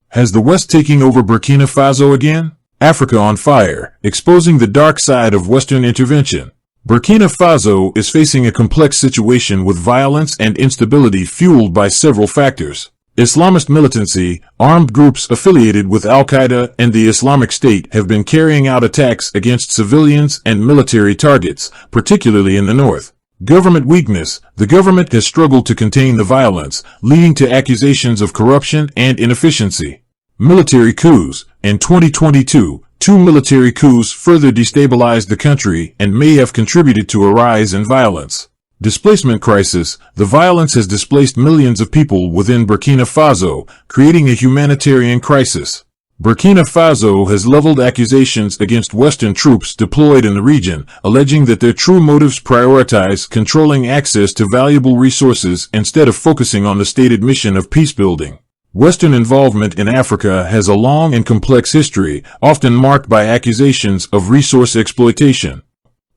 Has the West taking over Burkina Faso again? Africa on fire, exposing the dark side of Western intervention. Burkina Faso is facing a complex situation with violence and instability fueled by several factors. Islamist militancy, armed groups affiliated with Al-Qaeda and the Islamic State have been carrying out attacks against civilians and military targets, particularly in the north. Government weakness. The government has struggled to contain the violence, leading to accusations of corruption and inefficiency. Military coups. In 2022, 2 military coups further destabilized the country and may have contributed to a rise in violence. Displacement crisis. The violence has displaced millions of people within Burkina Faso, creating a humanitarian crisis. Burkina Faso has leveled accusations against Western troops deployed in the region, alleging that their true motives prioritize controlling access to valuable resources instead of focusing on the stated mission of peacebuilding. Western involvement in Africa has a long and complex history, often marked by accusations of resource exploitation.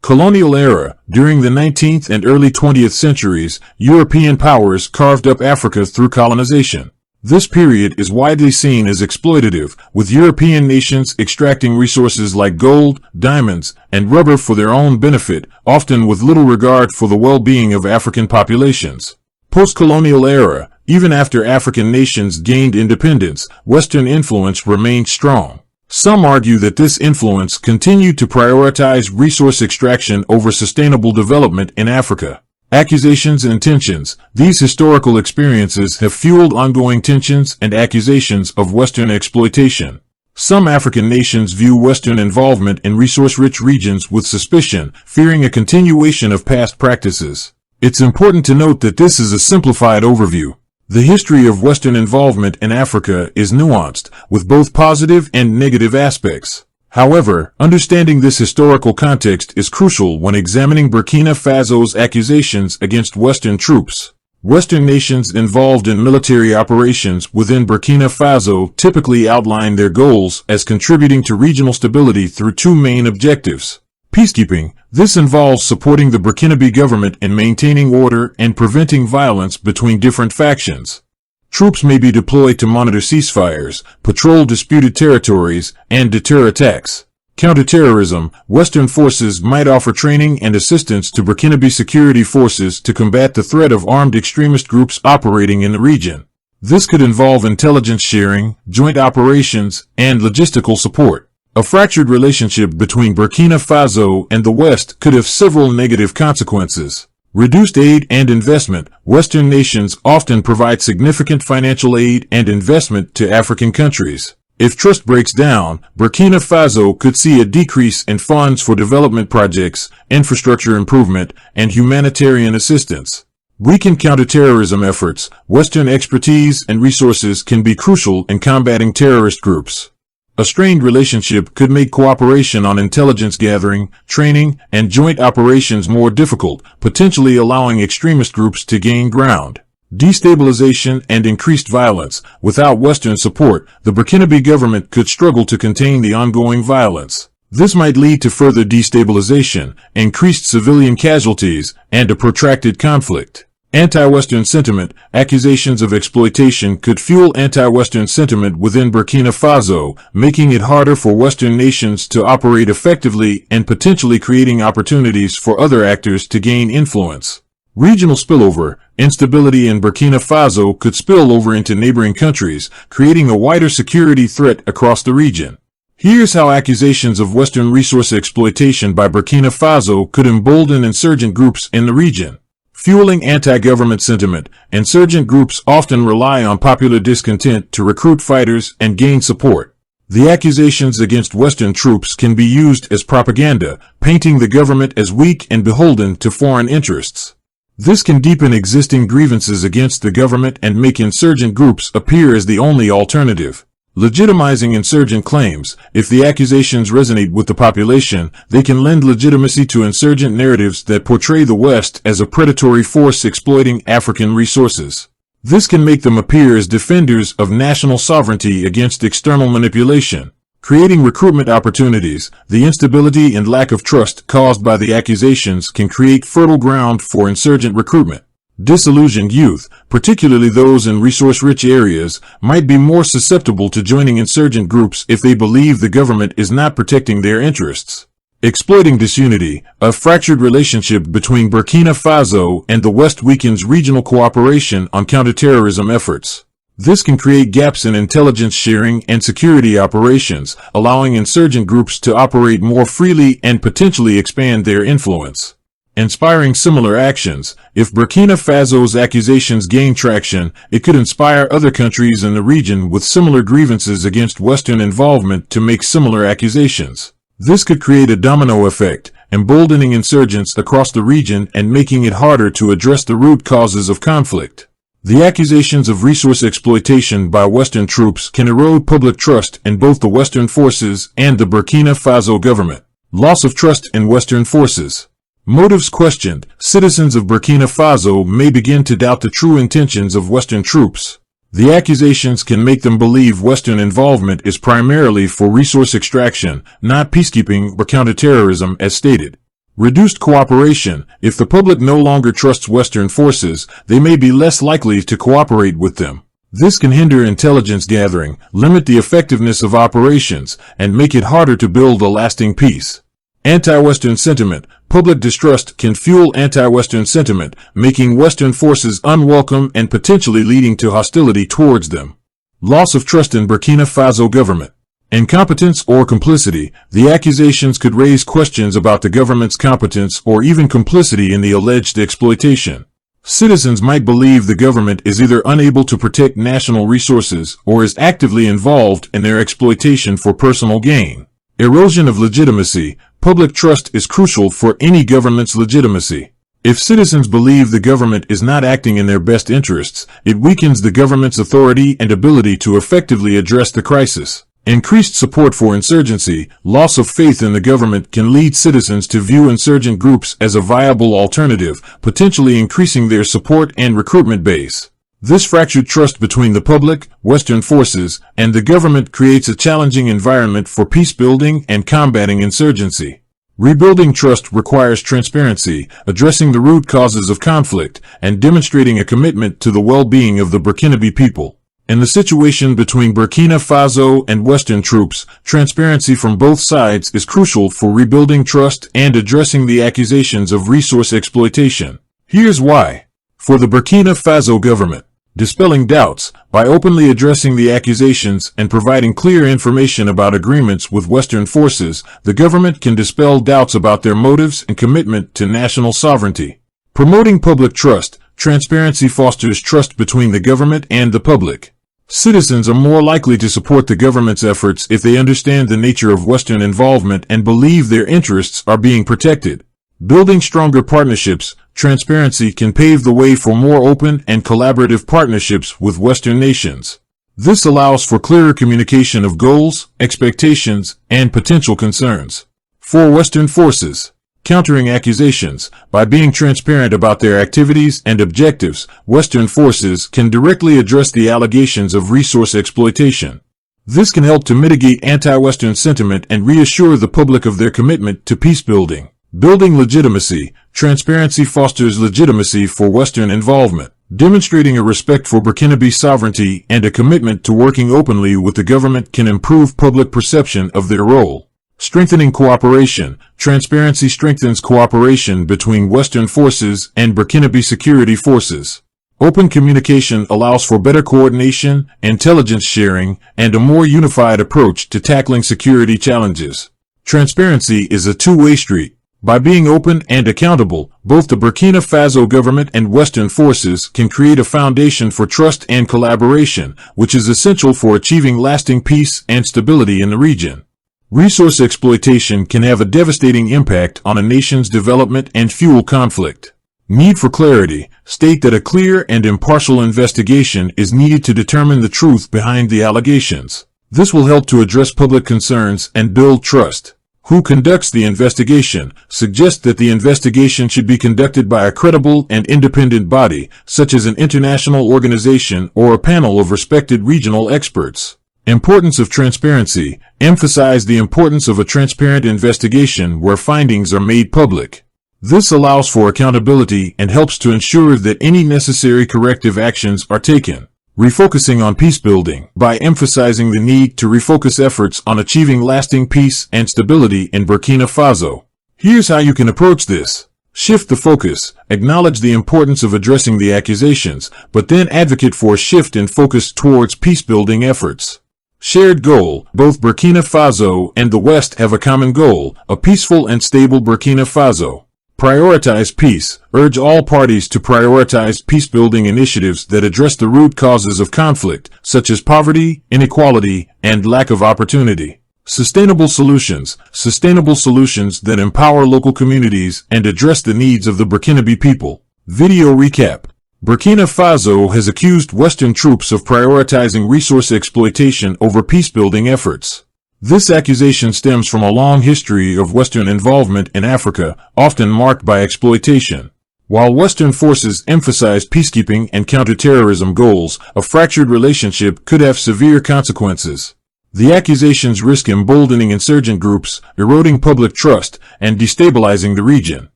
Colonial era. During the 19th and early 20th centuries, European powers carved up Africa through colonization. This period is widely seen as exploitative, with European nations extracting resources like gold, diamonds, and rubber for their own benefit, often with little regard for the well-being of African populations. Post-colonial era. Even after African nations gained independence, Western influence remained strong. Some argue that this influence continued to prioritize resource extraction over sustainable development in Africa. Accusations and tensions. These historical experiences have fueled ongoing tensions and accusations of Western exploitation. Some African nations view Western involvement in resource-rich regions with suspicion, fearing a continuation of past practices. It's important to note that this is a simplified overview. The history of Western involvement in Africa is nuanced, with both positive and negative aspects. However, understanding this historical context is crucial when examining Burkina Faso's accusations against Western troops. Western nations involved in military operations within Burkina Faso typically outline their goals as contributing to regional stability through 2 main objectives. Peacekeeping. This involves supporting the Burkinabe government in maintaining order and preventing violence between different factions. Troops may be deployed to monitor ceasefires, patrol disputed territories, and deter attacks. Counterterrorism. Western forces might offer training and assistance to Burkinabe security forces to combat the threat of armed extremist groups operating in the region. This could involve intelligence sharing, joint operations, and logistical support. A fractured relationship between Burkina Faso and the West could have several negative consequences. Reduced aid and investment. Western nations often provide significant financial aid and investment to African countries. If trust breaks down, Burkina Faso could see a decrease in funds for development projects, infrastructure improvement, and humanitarian assistance. Weakened counterterrorism efforts. Western expertise and resources can be crucial in combating terrorist groups. A strained relationship could make cooperation on intelligence gathering, training, and joint operations more difficult, potentially allowing extremist groups to gain ground. Destabilization and increased violence. Without Western support, the Burkinabe government could struggle to contain the ongoing violence. This might lead to further destabilization, increased civilian casualties, and a protracted conflict. Anti-Western sentiment. Accusations of exploitation could fuel anti-Western sentiment within Burkina Faso, making it harder for Western nations to operate effectively and potentially creating opportunities for other actors to gain influence. Regional spillover. Instability in Burkina Faso could spill over into neighboring countries, creating a wider security threat across the region. Here's how accusations of Western resource exploitation by Burkina Faso could embolden insurgent groups in the region. Fueling anti-government sentiment. Insurgent groups often rely on popular discontent to recruit fighters and gain support. The accusations against Western troops can be used as propaganda, painting the government as weak and beholden to foreign interests. This can deepen existing grievances against the government and make insurgent groups appear as the only alternative. Legitimizing insurgent claims. If the accusations resonate with the population, they can lend legitimacy to insurgent narratives that portray the West as a predatory force exploiting African resources. This can make them appear as defenders of national sovereignty against external manipulation. Creating recruitment opportunities. The instability and lack of trust caused by the accusations can create fertile ground for insurgent recruitment. Disillusioned youth, particularly those in resource-rich areas, might be more susceptible to joining insurgent groups if they believe the government is not protecting their interests. Exploiting disunity, a fractured relationship between Burkina Faso and the West weakens regional cooperation on counterterrorism efforts. This can create gaps in intelligence sharing and security operations, allowing insurgent groups to operate more freely and potentially expand their influence. Inspiring similar actions. If Burkina Faso's accusations gain traction, it could inspire other countries in the region with similar grievances against Western involvement to make similar accusations. This could create a domino effect, emboldening insurgents across the region and making it harder to address the root causes of conflict. The accusations of resource exploitation by Western troops can erode public trust in both the Western forces and the Burkina Faso government. Loss of trust in Western forces. Motives questioned. Citizens of Burkina Faso may begin to doubt the true intentions of Western troops. The accusations can make them believe Western involvement is primarily for resource extraction, not peacekeeping or counterterrorism as stated. Reduced cooperation. If the public no longer trusts Western forces, they may be less likely to cooperate with them. This can hinder intelligence gathering, limit the effectiveness of operations, and make it harder to build a lasting peace. Anti-Western sentiment. Public distrust can fuel anti-Western sentiment, making Western forces unwelcome and potentially leading to hostility towards them. Loss of trust in Burkina Faso government. Incompetence or complicity. The accusations could raise questions about the government's competence or even complicity in the alleged exploitation. Citizens might believe the government is either unable to protect national resources or is actively involved in their exploitation for personal gain. Erosion of legitimacy. Public trust is crucial for any government's legitimacy. If citizens believe the government is not acting in their best interests, it weakens the government's authority and ability to effectively address the crisis. Increased support for insurgency. Loss of faith in the government can lead citizens to view insurgent groups as a viable alternative, potentially increasing their support and recruitment base. This fractured trust between the public, Western forces, and the government creates a challenging environment for peacebuilding and combating insurgency. Rebuilding trust requires transparency, addressing the root causes of conflict, and demonstrating a commitment to the well-being of the Burkinabe people. In the situation between Burkina Faso and Western troops, transparency from both sides is crucial for rebuilding trust and addressing the accusations of resource exploitation. Here's why. For the Burkina Faso government, dispelling doubts. By openly addressing the accusations and providing clear information about agreements with Western forces, the government can dispel doubts about their motives and commitment to national sovereignty. Promoting public trust. Transparency fosters trust between the government and the public. Citizens are more likely to support the government's efforts if they understand the nature of Western involvement and believe their interests are being protected. Building stronger partnerships. Transparency can pave the way for more open and collaborative partnerships with Western nations. This allows for clearer communication of goals, expectations, and potential concerns. For Western forces, countering accusations. By being transparent about their activities and objectives, Western forces can directly address the allegations of resource exploitation. This can help to mitigate anti-Western sentiment and reassure the public of their commitment to peacebuilding. Building legitimacy. Transparency fosters legitimacy for Western involvement, demonstrating a respect for Burkinabe sovereignty and a commitment to working openly with the government can improve public perception of their role. Strengthening cooperation. Transparency strengthens cooperation between Western forces and Burkinabe security forces. Open communication allows for better coordination, intelligence sharing, and a more unified approach to tackling security challenges. Transparency is a two-way street. By being open and accountable, both the Burkina Faso government and Western forces can create a foundation for trust and collaboration, which is essential for achieving lasting peace and stability in the region. Resource exploitation can have a devastating impact on a nation's development and fuel conflict. Need for clarity. State that a clear and impartial investigation is needed to determine the truth behind the allegations. This will help to address public concerns and build trust. Who conducts the investigation? Suggest that the investigation should be conducted by a credible and independent body, such as an international organization or a panel of respected regional experts. Importance of transparency. Emphasize the importance of a transparent investigation where findings are made public. This allows for accountability and helps to ensure that any necessary corrective actions are taken. Refocusing on peacebuilding by emphasizing the need to refocus efforts on achieving lasting peace and stability in Burkina Faso. Here's how you can approach this. Shift the focus. Acknowledge the importance of addressing the accusations, but then advocate for a shift in focus towards peacebuilding efforts. Shared goal. Both Burkina Faso and the West have a common goal, a peaceful and stable Burkina Faso. Prioritize peace. Urge all parties to prioritize peacebuilding initiatives that address the root causes of conflict, such as poverty, inequality, and lack of opportunity. Sustainable solutions. Sustainable solutions that empower local communities and address the needs of the Burkinabe people. Video recap. Burkina Faso has accused Western troops of prioritizing resource exploitation over peacebuilding efforts. This accusation stems from a long history of Western involvement in Africa, often marked by exploitation. While Western forces emphasize peacekeeping and counterterrorism goals, a fractured relationship could have severe consequences. The accusations risk emboldening insurgent groups, eroding public trust, and destabilizing the region.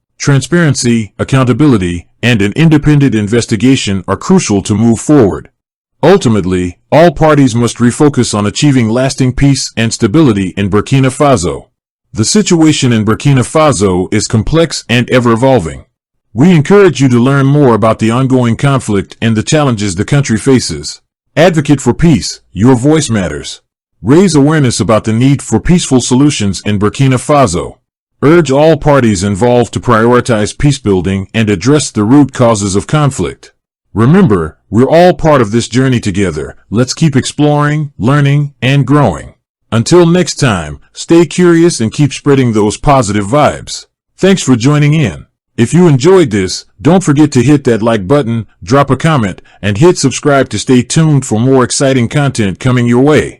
Transparency, accountability, and an independent investigation are crucial to move forward. Ultimately, all parties must refocus on achieving lasting peace and stability in Burkina Faso. The situation in Burkina Faso is complex and ever-evolving. We encourage you to learn more about the ongoing conflict and the challenges the country faces. Advocate for peace. Your voice matters. Raise awareness about the need for peaceful solutions in Burkina Faso. Urge all parties involved to prioritize peacebuilding and address the root causes of conflict. Remember, we're all part of this journey together. Let's keep exploring, learning, and growing. Until next time, stay curious and keep spreading those positive vibes. Thanks for joining in. If you enjoyed this, don't forget to hit that like button, drop a comment, and hit subscribe to stay tuned for more exciting content coming your way.